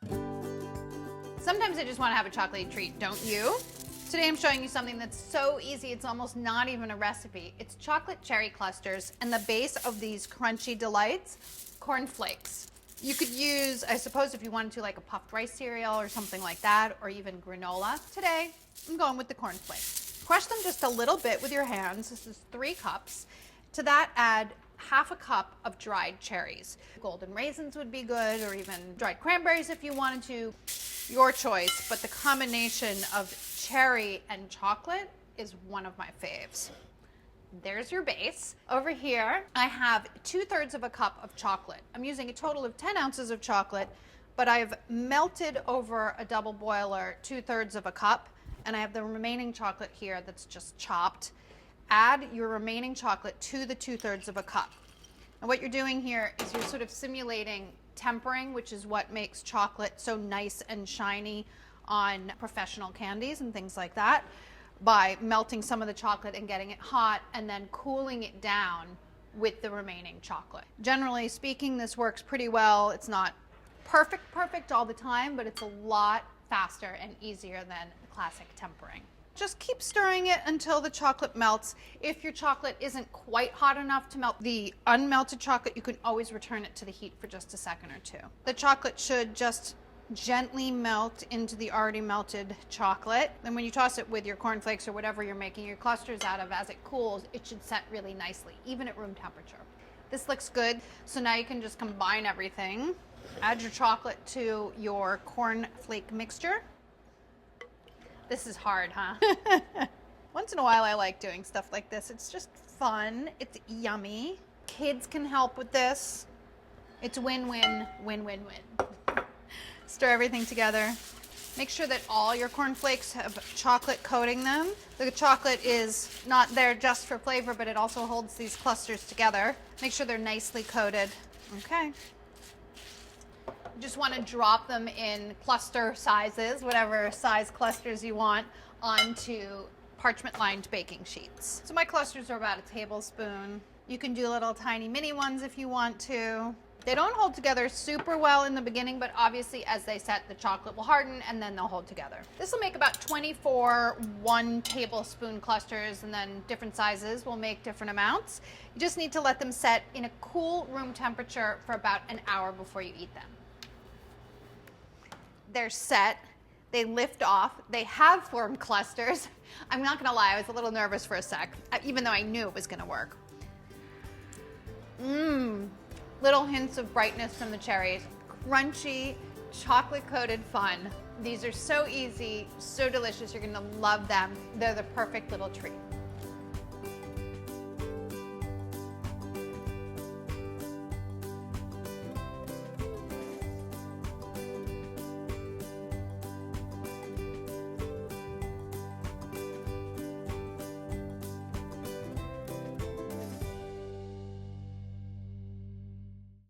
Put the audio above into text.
Sometimes I just want to have a chocolatey treat, don't you? Today I'm showing you something that's so easy, it's almost not even a recipe. It's chocolate cherry clusters, and the base of these crunchy delights, corn flakes. You could use, I suppose, if you wanted to, like a puffed rice cereal or something like that, or even granola. Today, I'm going with the corn flakes. Crush them just a little bit with your hands. This is 3 cups. To that, add half a cup of dried cherries. Golden raisins would be good, or even dried cranberries if you wanted to. Your choice, but the combination of cherry and chocolate is one of my faves. There's your base. Over here, I have 2/3 of a cup of chocolate. I'm using a total of 10 ounces of chocolate, but I've melted over a double boiler 2/3 of a cup, and I have the remaining chocolate here that's just chopped. Add your remaining chocolate to the 2/3 of a cup. And what you're doing here is you're sort of simulating tempering, which is what makes chocolate so nice and shiny on professional candies and things like that, by melting some of the chocolate and getting it hot and then cooling it down with the remaining chocolate. Generally speaking, this works pretty well. It's not perfect all the time, but it's a lot faster and easier than classic tempering. Just keep stirring it until the chocolate melts. If your chocolate isn't quite hot enough to melt the unmelted chocolate, you can always return it to the heat for just a second or two. The chocolate should just gently melt into the already melted chocolate. Then when you toss it with your cornflakes or whatever you're making your clusters out of, as it cools, it should set really nicely, even at room temperature. This looks good, so now you can just combine everything. Add your chocolate to your cornflake mixture. This is hard, huh? Once in a while I like doing stuff like this. It's just fun. It's yummy. Kids can help with this. It's win-win, win-win-win. Stir everything together. Make sure that all your cornflakes have chocolate coating them. The chocolate is not there just for flavor, but it also holds these clusters together. Make sure they're nicely coated. Okay. You just want to drop them in cluster sizes, whatever size clusters you want, onto parchment-lined baking sheets. So my clusters are about a tablespoon. You can do little tiny mini ones if you want to. They don't hold together super well in the beginning, but obviously as they set, the chocolate will harden and then they'll hold together. This will make about 24 1 tablespoon clusters, and then different sizes will make different amounts. You just need to let them set in a cool room temperature for about an hour before you eat them. They're set, they lift off, they have formed clusters. I'm not gonna lie, I was a little nervous for a sec, even though I knew it was gonna work. Little hints of brightness from the cherries. Crunchy, chocolate-coated fun. These are so easy, so delicious, you're gonna love them. They're the perfect little treat.